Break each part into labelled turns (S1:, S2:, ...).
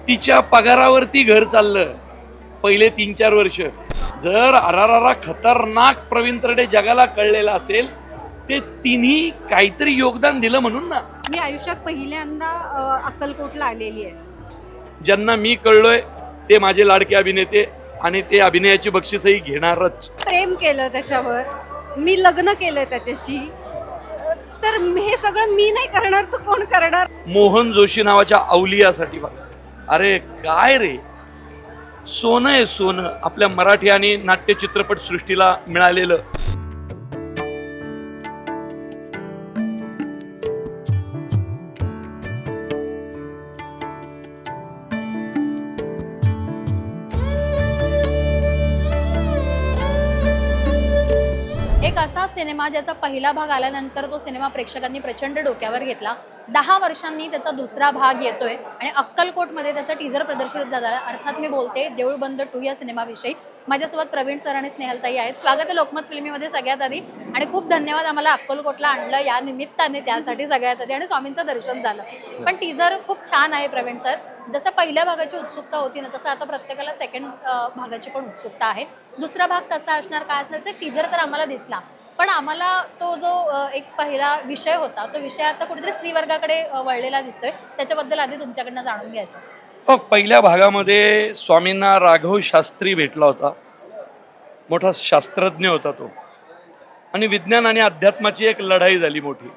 S1: तिच्या पगारावरती घर चाललं पहिले 3-4 वर्ष. जर आरारारा खतरनाक प्रवीण तरडे जगाला कळलेला असेल, ते तिन्ही काहीतरी योगदान दिलं म्हणून ना.
S2: मी आयुष्यात पहिल्यांदा अक्कलकोटला आलेली आहे.
S1: ज्यांना मी कळलोय ते माझे लाडके अभिनेते आणि ते अभिनयाची बक्षीसही घेणारच.
S2: प्रेम केलं त्याच्यावर, मी लग्न केलं त्याच्याशी, तर हे सगळं मी नाही करणार तर कोण करणार?
S1: मोहन जोशी नावाच्या अवलियासाठी बघा. अरे काय रे, सोनं आहे सोनं आपल्या मराठी आणि नाट्य चित्रपट सृष्टीला मिळालेलं.
S3: एक असा सिनेमा ज्याचा पहिला भाग आल्यानंतर तो सिनेमा प्रेक्षकांनी प्रचंड डोक्यावर घेतला. 10 वर्षांनी त्याचा दुसरा भाग येतोय आणि अक्कलकोटमध्ये त्याचा टीझर प्रदर्शित झाला. अर्थात मी बोलते देऊळ बंद 2 या सिनेमाविषयी. माझ्यासोबत प्रवीण सर आणि स्नेहलताई आहेत. स्वागत आहे लोकमत फिल्मीमध्ये सगळ्यात आधी, आणि खूप धन्यवाद आम्हाला अक्कलकोटला आणलं या निमित्ताने, त्यासाठी सगळ्यात आधी, आणि स्वामींचं दर्शन झालं. पण टीझर खूप छान आहे प्रवीण सर. जसं पहिल्या भागाची उत्सुकता होती ना, तसं आता प्रत्येकाला सेकंड भागाची पण उत्सुकता आहे. दुसरा भाग कसा असणार, काय असणार, ते टीझर तर आम्हाला दिसला, पण आम्हाला तो जो एक पहिला विषय होता, तो विषय आता कुठेतरी स्त्री वर्गाकडे वळलेला दिसतोय. त्याच्याबद्दल आधी तुमच्याकडनं जाणून घ्यायचं.
S1: पहिल्या भागामध्ये स्वामींना राघव शास्त्री भेटला होता. मोठा शास्त्रज्ञ होता तो, आणि विज्ञान आणि अध्यात्माची एक लढाई झाली मोठी.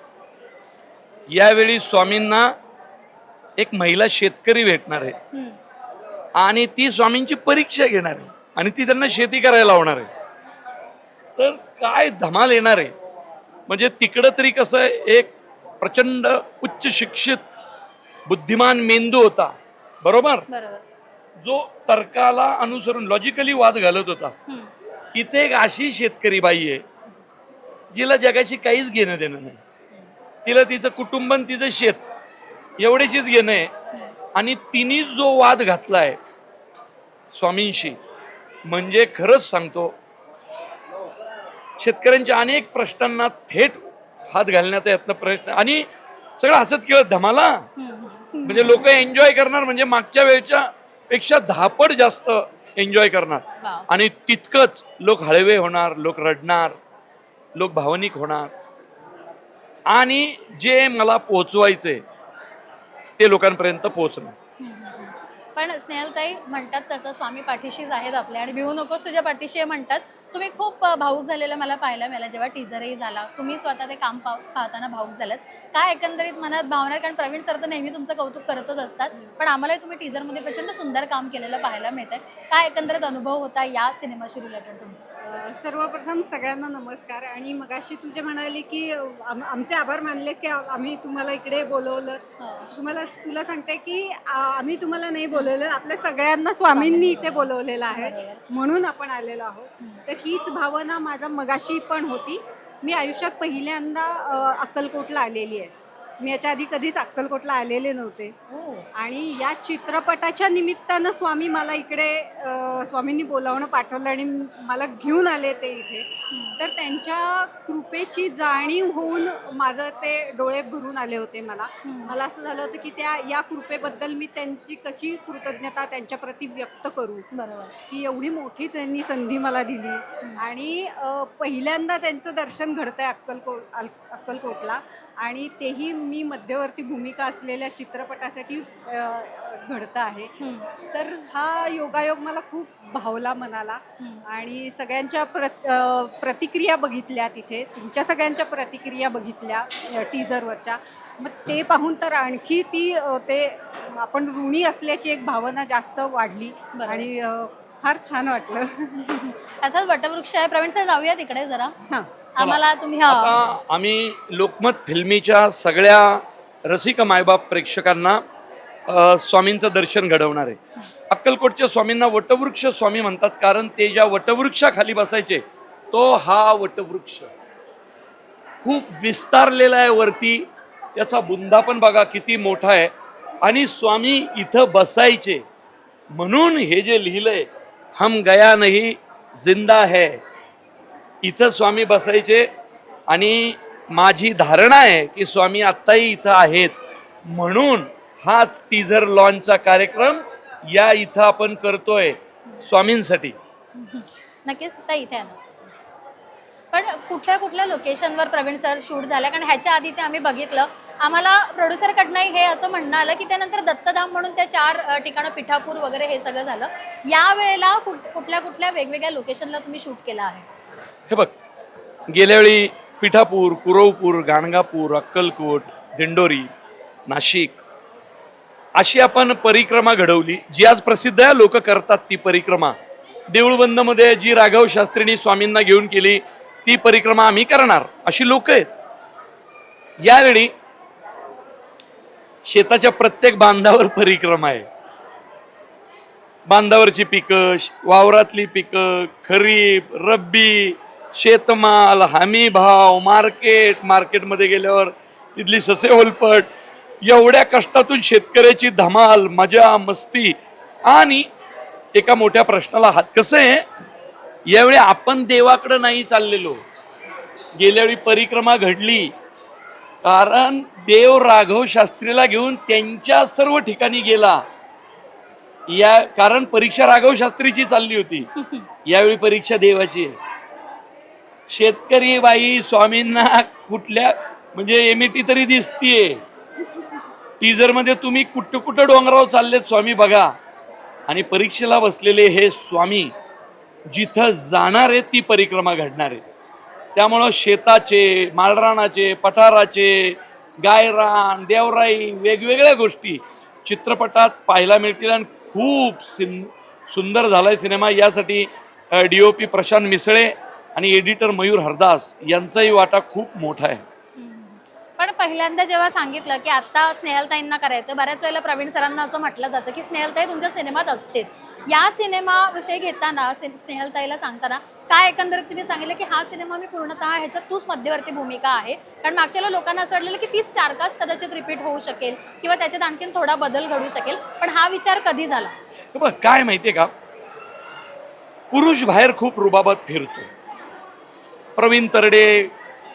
S1: यावेळी स्वामींना एक महिला शेतकरी भेटणार आहे आणि ती स्वामींची परीक्षा घेणार आहे आणि ती त्यांना शेती करायला लावणार आहे. तर काय धमाल येणार आहे. म्हणजे तिकडं तरी कसं एक प्रचंड उच्च शिक्षित बुद्धिमान मेंदू होता, बरोबर, जो तर्काला अनुसरून लॉजिकली वाद घालत होता. इथे एक अशी शेतकरी बाई आहे जिला जगाशी काहीच घेणं देणं नाही. तिला तिचं कुटुंब आणि तिचं शेत एवढेशीच घेणं आहे, आणि तिने जो वाद घातलाय स्वामींशी, म्हणजे खरंच सांगतो, शेतकऱ्यांच्या अनेक प्रश्नांना थेट हात घालण्याचा यत्न, प्रश्न, आणि सगळं हसत खेळत धमाला. म्हणजे लोक एन्जॉय करणार, म्हणजे मागच्या वेळच्या पेक्षा 10 पट जास्त एन्जॉय करणार. आणि तितकंच लोक हळवे होणार, लोक रडणार, लोक भावनिक होणार, आणि जे मला पोचवायचंय ते लोकांपर्यंत पोहोचणार.
S3: पण स्नेहलताई म्हणतात तसं स्वामी पाठीशीच आहेत आपल्या, आणि भिवू नकोस तुझ्या पाठीशी आहे म्हणतात. तुम्ही खूप भावूक झालेलं मला पाहायला मिळालं जेव्हा टीझरही झाला. तुम्ही स्वतः ते काम पाहताना भावूक झालात. काय एकंदरीत मनात भावना? कारण प्रवीण सर तर नेहमी तुमचं कौतुक करतच असतात, पण आम्हालाही तुम्ही टीझरमध्ये प्रचंड सुंदर काम केलेलं पाहायला मिळतंय. काय एकंदरीत अनुभव होता या सिनेमाशी रिलेटेड तुमचा?
S2: सर्वप्रथम सगळ्यांना नमस्कार. आणि मगाशी तू जे म्हणाली की आमचे आभार मानलेस की आम्ही तुम्हाला इकडे बोलवलं. तुला सांगते की आम्ही तुम्हाला नाही बोलवलं, आपल्या सगळ्यांना स्वामींनी इथे बोलवलेलं आहे, म्हणून आपण आलेलो आहोत. तर हीच भावना माझा मगाशी पण होती. मी आयुष्यात पहिल्यांदा अक्कलकोटला आलेली आहे. मी याच्या आधी कधीच अक्कलकोटला आलेले नव्हते, आणि या चित्रपटाच्या निमित्तानं स्वामी मला इकडे, स्वामींनी बोलावणं पाठवलं आणि मला घेऊन आले ते इथे. तर त्यांच्या कृपेची जाणीव होऊन माझं ते डोळे भरून आले होते. मला असं झालं होतं की या कृपेबद्दल मी त्यांची कशी कृतज्ञता त्यांच्याप्रती व्यक्त करू, की एवढी मोठी त्यांनी संधी मला दिली. आणि पहिल्यांदा त्यांचं दर्शन घडतंय अक्कलकोटला, आणि तेही मी मध्यवर्ती भूमिका असलेल्या चित्रपटासाठी घडतं आहे. तर हा योगायोग मला खूप भावला मनाला. आणि सगळ्यांच्या प्रतिक्रिया बघितल्या तिथे, तुमच्या सगळ्यांच्या प्रतिक्रिया बघितल्या टीझरवरच्या. मग ते पाहून तर आणखी ते आपण ऋणी असल्याची एक भावना जास्त वाढली, आणि फार छान वाटलं.
S3: आता वटवृक्ष आहे. प्रवीण सर जाऊया तिकडे जरा.
S2: हां,
S3: आम्हाला तुम्ही
S1: आता आम्ही लोकमत फिल्मीच्या सगळ्या रसिक मायबाप प्रेक्षकांना स्वामींचं दर्शन घडवणार आहे. अक्कलकोटच्या स्वामींना वटवृक्ष स्वामी म्हणतात, कारण ते ज्या वटवृक्षाखाली बसायचे, तो हा वटवृक्ष खूप विस्तारलेला आहे वरती. त्याचा बुंदा पण बघा किती मोठा आहे, आणि स्वामी इथं बसायचे म्हणून हे जे लिहिलंय, हम गया नहीं जिंदा है, इथं स्वामी बसायचे. आणि माझी धारणा आहे की स्वामी आत्ताही इथं आहेत, म्हणून हा टीझर लॉन्चचा कार्यक्रम या इथं आपण करतोय स्वामींसाठी.
S3: नक्कीच आता इथे आहे ना. पण कुठल्या कुठल्या लोकेशनवर प्रवीण सर शूट झालं? कारण ह्याच्या आधीचे आम्ही बघितलं, आम्हाला प्रोड्युसरकडनंही हे असं म्हणणं आलं की त्यानंतर दत्तधाम म्हणून त्या 4 ठिकाणं, पिठापूर वगैरे हे सगळं झालं. या वेळेला कुठल्या कुठल्या वेगवेगळ्या लोकेशनला तुम्ही शूट केलं आहे?
S1: हे बघ, गेल्या वेळी पिठापूर, कुरवपूर, गाणगापूर, अक्कलकोट, दिंडोरी, नाशिक अशी आपण परिक्रमा घडवली, जी आज प्रसिद्ध आहे. लोक करतात ती परिक्रमा. देऊळबंदमध्ये जी राघव शास्त्रींनी स्वामींना घेऊन केली ती परिक्रमा आम्ही करणार, अशी लोक आहेत. यावेळी शेताच्या प्रत्येक बांधावर परिक्रमा आहे. बांधावरची पिकं, वावरातली पिकं, खरीप, रब्बी, शेतमाल, हमी भाव, मार्केटमध्ये गेल्यावर तिथली ससे होलपट, एवढ्या कष्टातून शेतकऱ्याची धमाल, मजा, मस्ती आणि एका मोठ्या प्रश्नाला हात. कसं आहे, यावेळी आपण देवाकडे नाही चाललेलो. गेल्या वेळी परिक्रमा घडली कारण देव राघव शास्त्रीला घेऊन त्यांच्या सर्व ठिकाणी गेला. कारण परीक्षा राघव शास्त्रीची चालली होती, यावेळी परीक्षा देवाची आहे. शेतकरी बाई स्वामींना कुठल्या म्हणजे एमईटी तरी दिसतीये. टीजर मध्ये तुम्ही कुठं कुठं डोंगरावर चाललेत स्वामी बघा. आणि परीक्षेला बसलेले हे स्वामी जिथं जाणार आहेत ती परिक्रमा घडणार आहे. त्यामुळं शेताचे, माळरानाचे, पठाराचे, गायरान, देवराई, वेगवेगळ्या गोष्टी चित्रपटात पाहायला मिळतील. आणि खूप सुंदर झालाय सिनेमा. यासाठी DOP प्रशांत मिसळे आणि एडिटर मयूर हरदास यांचाही वाटा खूप मोठा आहे.
S3: पण पहिल्यांदा जेव्हा सांगितलं की आता स्नेहलताईंना करायचं, बऱ्याच वेळेला प्रवीण सरांना असं म्हटलं जातं की स्नेहलताई तुमच्या सिनेमात असतेच. या सिनेमाविषयी घेताना, स्नेहलताईला सांगताना काय एकंदरीत तुम्ही सांगितलं की हा सिनेमा मी पूर्णतः ह्याच्यात तूच मध्यवर्ती भूमिका आहे? कारण मागच्या लोकांना असं वाटलेलं की ती स्टारकास्ट कदाचित रिपीट होऊ शकेल किंवा त्याच्यात आणखीन थोडा बदल घडू शकेल, पण हा विचार कधी झाला?
S1: बघ काय माहितीये का, पुरुष बाहेर खूप रुबाबात फिरतो. प्रवीण तरडे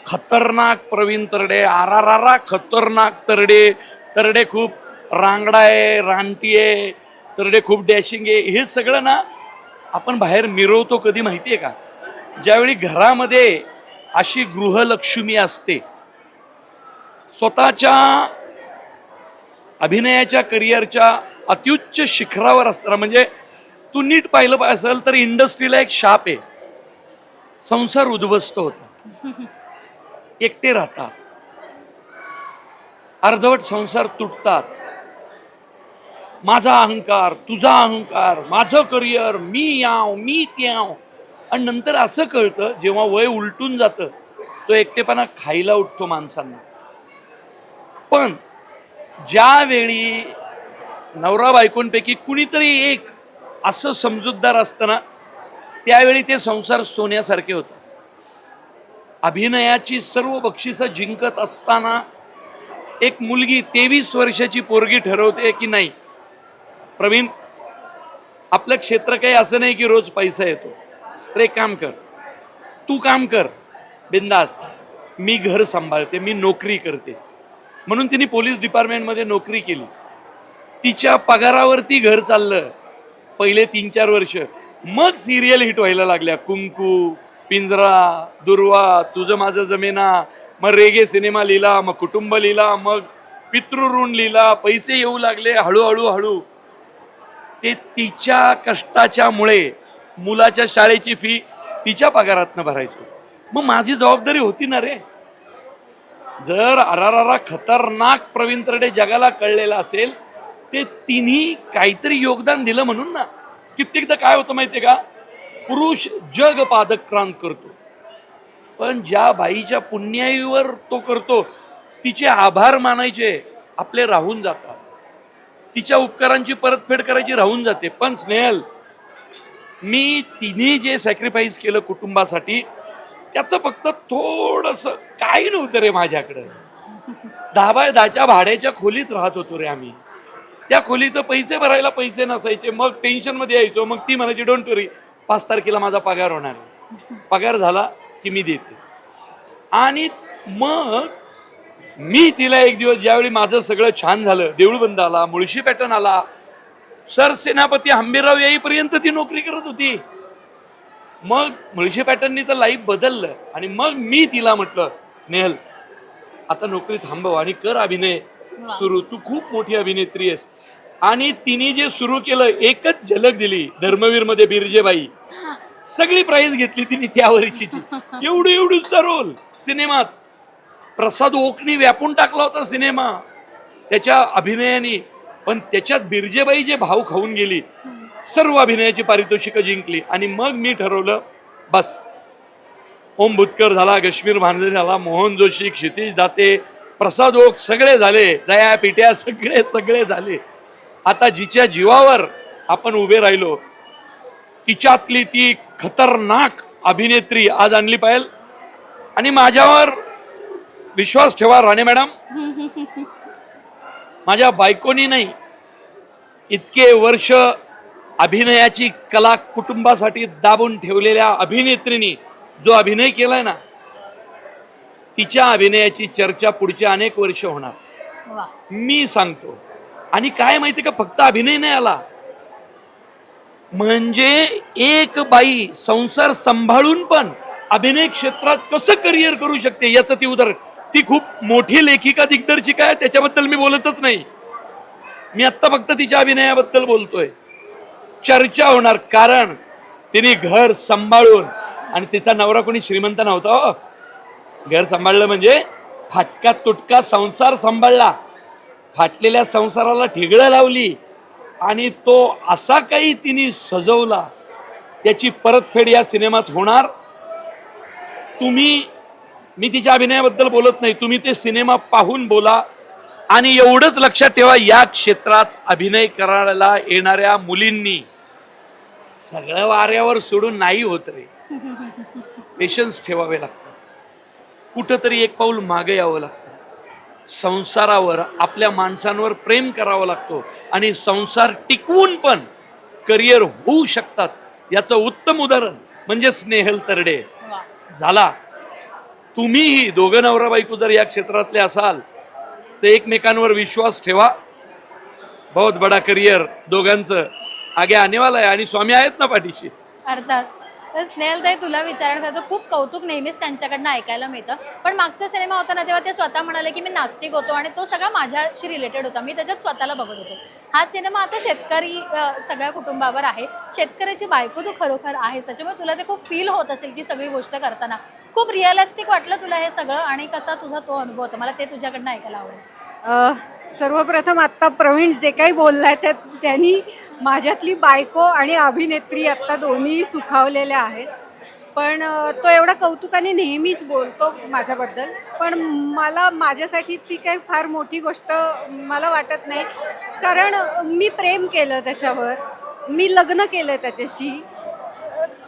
S1: खतरनाक, प्रवीण तरडे आरारारा खतरनाक, तरडे खूप रांगडा आहे, रानटी आहे, तरडे खूप डॅशिंग आहे. हे सगळं ना आपण बाहेर मिरवतो कधी माहितीये का, ज्यावेळी घरामध्ये अशी गृहलक्ष्मी असते, स्वतःच्या अभिनयाच्या करिअरच्या अत्युच्च शिखरावर असताना. म्हणजे तू नीट पाहिलं असेल तर इंडस्ट्रीला एक शाप आहे, संसार उद्ध्वस्त होता, एकटे राहतात, अर्धवट संसार तुटतात. माझा अहंकार, तुझा अहंकार, माझं करिअर, मी याव मी त्याव. आणि नंतर असं कळतं जेव्हा वय उलटून जातं, तो एकटेपणा खायला उठतो माणसांना. पण ज्यावेळी नवरा बायकोंपैकी कुणीतरी एक असं समजूतदार असताना, त्यावेळी ते संसार सोन्यासारखे होतात. अभिनयाची सर्व बक्षिसं जिंकत असताना एक मुलगी 23 वर्षाची पोरगी ठरवते की नाही प्रवीण, आपलं क्षेत्र काही असं नाही की रोज पैसा येतो, तर एक काम कर, तू काम कर बिंदास, मी घर सांभाळते, मी नोकरी करते. म्हणून तिने पोलीस डिपार्टमेंटमध्ये नोकरी केली. तिच्या पगारावरती घर चाललं पहिले 3-4 वर्ष. मग सिरियल हिट व्हायला लागल्या, कुंकू, पिंजरा, दुर्वा, तुझं माझं जमेना, मग रेगे सिनेमा लिहिला, मग कुटुंब लिहिला, मग पितृऋण लिहिला, पैसे येऊ लागले हळूहळू. ते तिच्या कष्टाच्यामुळे मुलाच्या शाळेची फी तिच्या पगारातनं भरायचो. मग माझी जबाबदारी होती ना रे. जर अरारारा खतरनाक प्रवीण तरडे जगाला कळलेला असेल, ते तिन्ही काहीतरी योगदान दिलं म्हणून ना. कित्येकदा काय होतं माहितीये का, पुरुष जग पादक्रांत करतो, पण ज्या बाईच्या पुण्याईवर तो करतो तिचे आभार मानायचे आपले राहून जातात, तिच्या उपकारांची परतफेड करायची राहून जाते. पण स्नेहल, मी तिने जे सॅक्रिफाईस केलं कुटुंबासाठी, त्याचं फक्त थोडंसं काही नव्हतं रे माझ्याकडं. 10 बाय 10च्या भाड्याच्या खोलीत राहत होतो रे आम्ही. त्या खोलीचं पैसे भरायला पैसे नसायचे. मग टेन्शनमध्ये यायचो. मग ती म्हणायची डोंट वरी, 5 तारखेला माझा पगार होणार आहे, पगार झाला की मी देते. आणि मग मी तिला एक दिवस, ज्यावेळी माझं सगळं छान झालं, देऊळबंद आला, मुळशी पॅटर्न आला, सरसेनापती हंबीरराव येईपर्यंत ती नोकरी करत होती. मग मुळशी पॅटर्ननी तर लाईफ बदललं आणि मग मी तिला म्हटलं, स्नेहल आता नोकरी थांबव आणि कर अभिनय सुरू, तू खूप मोठी अभिनेत्री आहेस. आणि तिने जे सुरू केलं, एकच झलक दिली धर्मवीर मध्ये बिरजेबाई, सगळी प्राइज घेतली तिने त्या वर्षीची. एवढीचा रोल सिनेमात. प्रसाद ओकनी व्यापून टाकला होता सिनेमा त्याच्या अभिनयाने, पण त्याच्यात बिरजेबाई जे भाव खाऊन गेली, सर्व अभिनयाची पारितोषिकं जिंकली. आणि मग मी ठरवलं बस, ओम भूतकर झाला, कश्मीर भांजरे झाला, मोहन जोशी, क्षितिज दाते, प्रसाद ओक सगळे झाले, दया पिट्या सगळे झाले. आता जिच्या जीवावर आपण उभे राहिलो, तिच्यातली ती खतरनाक अभिनेत्री आज आणली पाहिजे. आणि माझ्यावर विश्वास ठेवा राणे मॅडम, माझ्या बायकोनी नाही, इतके वर्ष अभिनयाची कला कुटुंबासाठी दाबून ठेवलेल्या अभिनेत्रीनी जो अभिनय केलाय ना, तिच्या अभिनयाची चर्चा पुढच्या अनेक वर्ष होणार,
S3: वा.
S1: मी सांगतो. आणि काय माहिती का, फक्त अभिनय नाही आला, म्हणजे एक बाई संसार सांभाळून पण अभिनय क्षेत्रात कसं करिअर करू शकते याचं ती उदाहरण. ती खूप मोठी लेखिका दिग्दर्शिका आहे, त्याच्याबद्दल मी बोलतच नाही. मी आत्ता फक्त तिच्या अभिनयाबद्दल बोलतोय. चर्चा होणार, कारण तिने घर सांभाळून, आणि तिचा नवरा कोणी श्रीमंत नव्हता हो. घर सांभाळलं म्हणजे फाटका तुटका संसार सांभाळला, फाटलेल्या संसाराला ठिगळं लावली, आणि तो असा काही तिने सजवला, त्याची परतफेड या सिनेमात होणार. मी तिच्या अभिनयाबद्दल बोलत नाही, तुम्ही ते सिनेमा पाहून बोला. आणि एवढंच लक्षात ठेवा, या क्षेत्रात अभिनय करायला येणाऱ्या मुलींनी सगळं वाऱ्यावर सोडून नाही होत रे. पेशन्स ठेवावे लागतात, कुठंतरी एक पाऊल मागे यावं लागतं. संसारावर, आपल्या माणसांवर प्रेम करावं लागतो, आणि संसार टिकवून पण करिअर होऊ शकतात. याचं उत्तम उदाहरण म्हणजे स्नेहल तरडे झाला. तुम्हीही दोघं नवरा बायको जर या क्षेत्रातले असाल तर एकमेकांवर विश्वास ठेवा. बहुत बडा करिअर दोघांचं आगे आने वाला आहे, आणि स्वामी आहेत ना पाठीशी.
S3: अर्थात. तर स्नेहलताई, तुला विचारण्याचं खूप कौतुक नेहमीच त्यांच्याकडनं ऐकायला मिळतं. पण मागचा सिनेमा होता ना, तेव्हा ते स्वतः म्हणाले की मी नास्तिक होतो आणि तो सगळा माझ्याशी रिलेटेड होता, मी त्याच्यात स्वतःला बघत होतो. हा सिनेमा आता शेतकरी सगळ्या कुटुंबावर आहे, शेतकऱ्याची बायको तू खरोखर आहेस, त्याच्यामुळे तुला ते खूप फील होत असेल ती सगळी गोष्ट करताना. खूप रिअलिस्टिक वाटलं तुला हे सगळं, आणि कसा तुझा तो अनुभव होता, मला ते तुझ्याकडनं ऐकायला आवडेल.
S2: सर्वप्रथम आत्ता प्रवीण जे काही बोललाय त्यांनी माझ्यातली बायको आणि अभिनेत्री आत्ता दोन्ही सुखावलेल्या आहेत. पण तो एवढा कौतुकाने नेहमीच बोलतो माझ्याबद्दल, पण मला माझ्यासाठी ती काही फार मोठी गोष्ट मला वाटत नाही. कारण मी प्रेम केलं त्याच्यावर, मी लग्न केलं त्याच्याशी,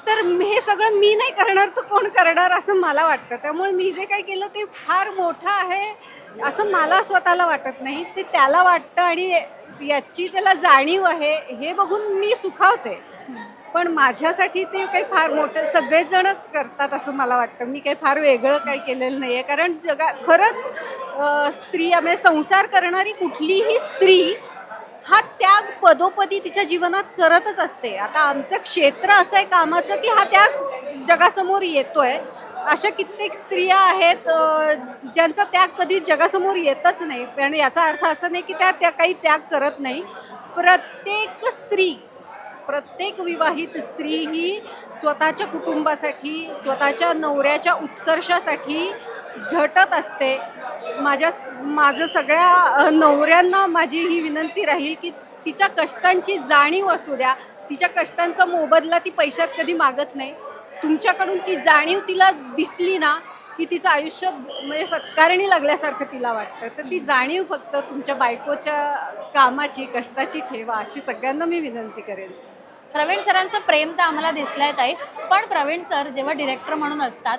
S2: तर हे सगळं मी नाही करणार तर कोण करणार असं मला वाटतं. त्यामुळे मी जे काही केलं ते फार मोठं आहे असं मला स्वतःला वाटत नाही, ते त्याला वाटतं, आणि याची त्याला जाणीव आहे हे बघून मी सुखावते. पण माझ्यासाठी ते काही फार मोठं सगळेच जण करतात असं मला वाटतं. मी काही फार वेगळं काही केलेलं नाही आहे. कारण खरंच स्त्री, म्हणजे संसार करणारी कुठलीही स्त्री हा त्याग पदोपदी तिच्या जीवनात करतच असते. आता आमचं क्षेत्र असं आहे कामाचं की हा त्याग जगासमोर येतोय. अशा कित्येक स्त्रिया आहेत ज्यांचा त्याग कधी जगासमोर येतच नाही. पण याचा अर्थ असा नाही की त्या काही त्याग करत नाही. प्रत्येक स्त्री, प्रत्येक विवाहित स्त्री ही स्वतःच्या कुटुंबासाठी, स्वतःच्या नवऱ्याच्या उत्कर्षासाठी झटत असते. माझं सगळ्या नवऱ्यांना माझी ही विनंती राहील की तिच्या कष्टांची जाणीव असू द्या. तिच्या कष्टांचा मोबदला ती पैशात कधी मागत नाही. तुमच्याकडून ती जाणीव तिला दिसली ना की तिचं आयुष्य म्हणजे सत्कारणी लागल्यासारखं तिला वाटतं. तर ती जाणीव फक्त तुमच्या बायकोच्या कामाची, कष्टाची ठेवा, अशी सगळ्यांना मी विनंती करेन.
S3: प्रवीण सरांचं प्रेम तर आम्हाला दिसलंय ताई, पण प्रवीण सर जेव्हा डिरेक्टर म्हणून असतात,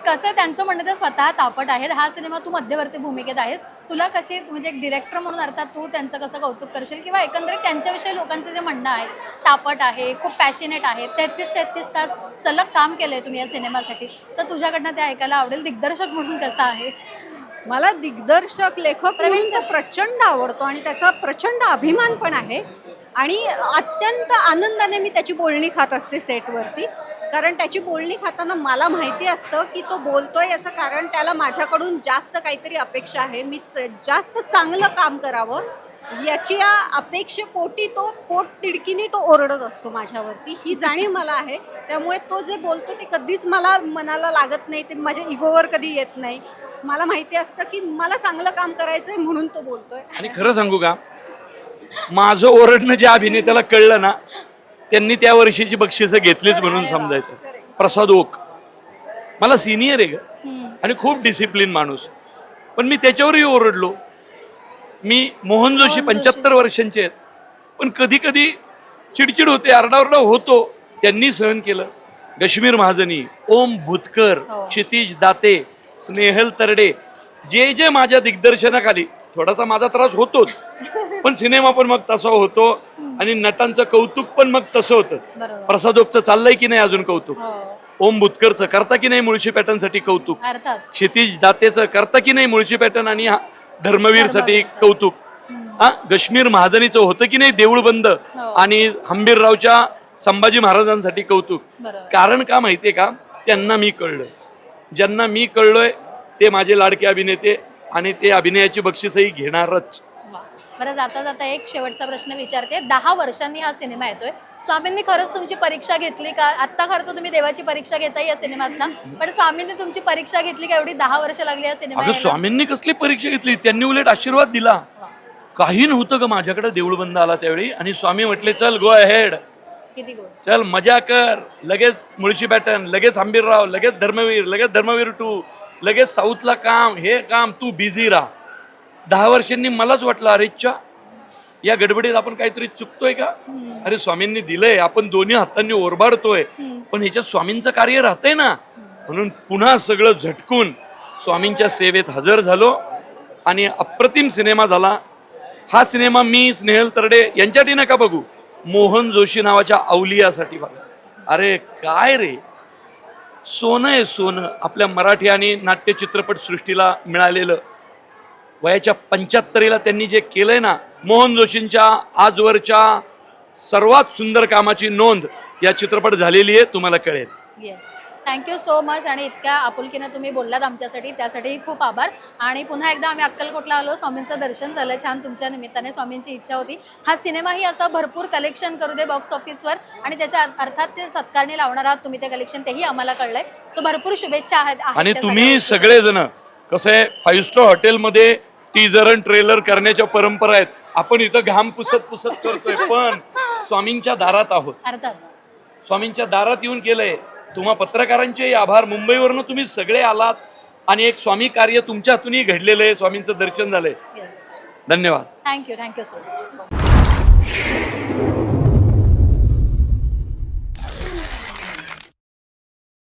S3: कसं त्यांचं म्हणणं तर स्वतः तापट आहेत. हा सिनेमा तू मध्यवर्ती भूमिकेत आहेस, तुला कशी म्हणजे एक डिरेक्टर म्हणून अर्थात तू त्यांचं कसं कौतुक करशील, किंवा एकंदरीत त्यांच्याविषयी लोकांचं जे म्हणणं आहे तापट आहे, खूप पॅशनेट आहे, 33 तास सलग काम केलंय तुम्ही या सिनेमासाठी, तर तुझ्याकडनं ते ऐकायला आवडेल. दिग्दर्शक म्हणून कसा आहे?
S2: मला दिग्दर्शक, लेखक प्रवीण प्रचंड आवडतो आणि त्याचा प्रचंड अभिमान पण आहे. आणि अत्यंत आनंदाने मी त्याची बोलणी खात असते सेटवरती, कारण त्याची बोलणी खाताना मला माहिती असतं की तो बोलतोय याचं कारण त्याला माझ्याकडून जास्त काहीतरी अपेक्षा आहे, मी जास्त चांगलं काम करावं याच्या अपेक्षेपोटी तो पोट तिडकीने तो ओरडत असतो माझ्यावरती, ही जाणीव मला आहे. त्यामुळे तो जे बोलतो ते कधीच मला मनाला लागत नाही, ते माझ्या इगोवर कधी येत नाही. मला माहिती असतं की मला चांगलं काम करायचंय म्हणून तो बोलतोय.
S1: आणि खरं सांगू का, माझं ओरडणं ज्या अभिनेत्याला कळलं ना, त्यांनी त्या वर्षीची बक्षिसं घेतलीच म्हणून समजायचं. प्रसाद ओक मला सिनियर आहे ग आणि खूप डिसिप्लिन माणूस, पण मी त्याच्यावरही ओरडलो. मी मोहन जोशी 75 वर्षांचे आहेत, पण कधी कधी चिडचिड होते, आरडाओरडा होतो, त्यांनी सहन केलं. कश्मीर महाजनी, ओम भूतकर, क्षितिज दाते, स्नेहल तरडे, जे जे माझ्या दिग्दर्शनाखाली, थोडासा माझा त्रास होतोच, पण सिनेमा पण मग तसा होतो आणि नटांचं कौतुक पण मग तसं होतं. प्रसाद ओकचं चाललंय की नाही अजून कौतुक, ओम भूतकरचं करता की नाही मुळशी पॅटर्नसाठी कौतुक, क्षितिज दातेचं करता की नाही मुळशी पॅटर्न आणि धर्मवीरसाठी कौतुक, कश्मीर महाजनीचं होतं की नाही देऊळ बंद आणि हंबीररावच्या संभाजी महाराजांसाठी कौतुक. कारण का माहितीये का, त्यांना मी कळलं. ज्यांना मी कळलोय ते माझे लाडके अभिनेते आणि ते अभिनयाची बक्षीसही घेणारच.
S3: बरं, जाता जाता एक शेवटचा प्रश्न विचारते. 10 वर्षांनी हा सिनेमा येतोय, स्वामींनी खरंच तुमची परीक्षा घेतली का? आता खरं तर तुम्ही देवाची परीक्षा घेताय या सिनेमातला, पण स्वामींनी तुमची परीक्षा घेतली का? एवढी 10 वर्ष लागली या सिनेमा.
S1: अगं स्वामींनी कसली परीक्षा घेतली, त्यांनी उलट आशीर्वाद दिला. काही नव्हतं ग माझ्याकडे, देऊळ बंद आला त्यावेळी आणि स्वामी म्हटले चल गो अहेड,
S3: किती गोड,
S1: चल मजा कर. लगेच मुळशी पॅटर्न, लगेच हंबीरराव, लगेच धर्मवीर, लगेच धर्मवीर 2, लगेच साऊथला काम, हे काम, तू बिझी राहा. 10 वर्षांनी मलाच वाटलं अरे च्या, या गडबडीत आपण काहीतरी चुकतोय का. अरे स्वामींनी दिलंय, आपण दोन्ही हातांनी ओरबाडतोय, पण ह्याच्यात स्वामींचं कार्य राहतंय ना. म्हणून पुन्हा सगळं झटकून स्वामींच्या सेवेत हजर झालो आणि अप्रतिम सिनेमा झाला. हा सिनेमा मी, स्नेहल तरडे यांच्यासाठी नका बघू, मोहन जोशी नावाच्या अवलियासाठी बघा. अरे काय रे, सोनं आहे सोनं आपल्या मराठी आणि नाट्य चित्रपट सृष्टीला मिळालेलं. वयाच्या 75ला त्यांनी जे केलंय ना, मोहन जोशींच्या आजवरच्या सर्वात सुंदर कामाची नोंद या चित्रपट झालेली आहे, तुम्हाला कळेल.
S3: Yes, thank you so much. आणि इतक्या आपुलकीनं तुम्ही बोललात आमच्यासाठी, त्यासाठीही खूप आभार. आणि पुन्हा एकदा आम्ही अक्कलकोटला आलो, स्वामींचं दर्शन झालं छान तुमच्या निमित्ताने. स्वामींची इच्छा होती हा सिनेमाही असं भरपूर कलेक्शन करू दे बॉक्स ऑफिसवर, आणि त्याच्या अर्थात ते सत्कारणी लावणार आहात तुम्ही ते कलेक्शन, तेही आम्हाला कळलंय. सो भरपूर शुभेच्छा आहेत.
S1: आणि तुम्ही सगळेजण कसं आहे, 5 स्टार हॉटेलमध्ये टीजर आणि ट्रेलर करण्याच्या परंपरा आहेत, आपण इथं घाम पुसत पुसत करतोय, पण स्वामींच्या दारात आहोत.
S3: अर्थात
S1: स्वामींच्या दारात येऊन केलंय. तुम्हा पत्रकारांचे आभार, मुंबईवरनं तुम्ही सगळे आलात आणि एक स्वामी कार्य तुमच्या हातूनही घडलेलं आहे, स्वामींचं दर्शन झालंय. धन्यवाद.
S3: Thank you so much.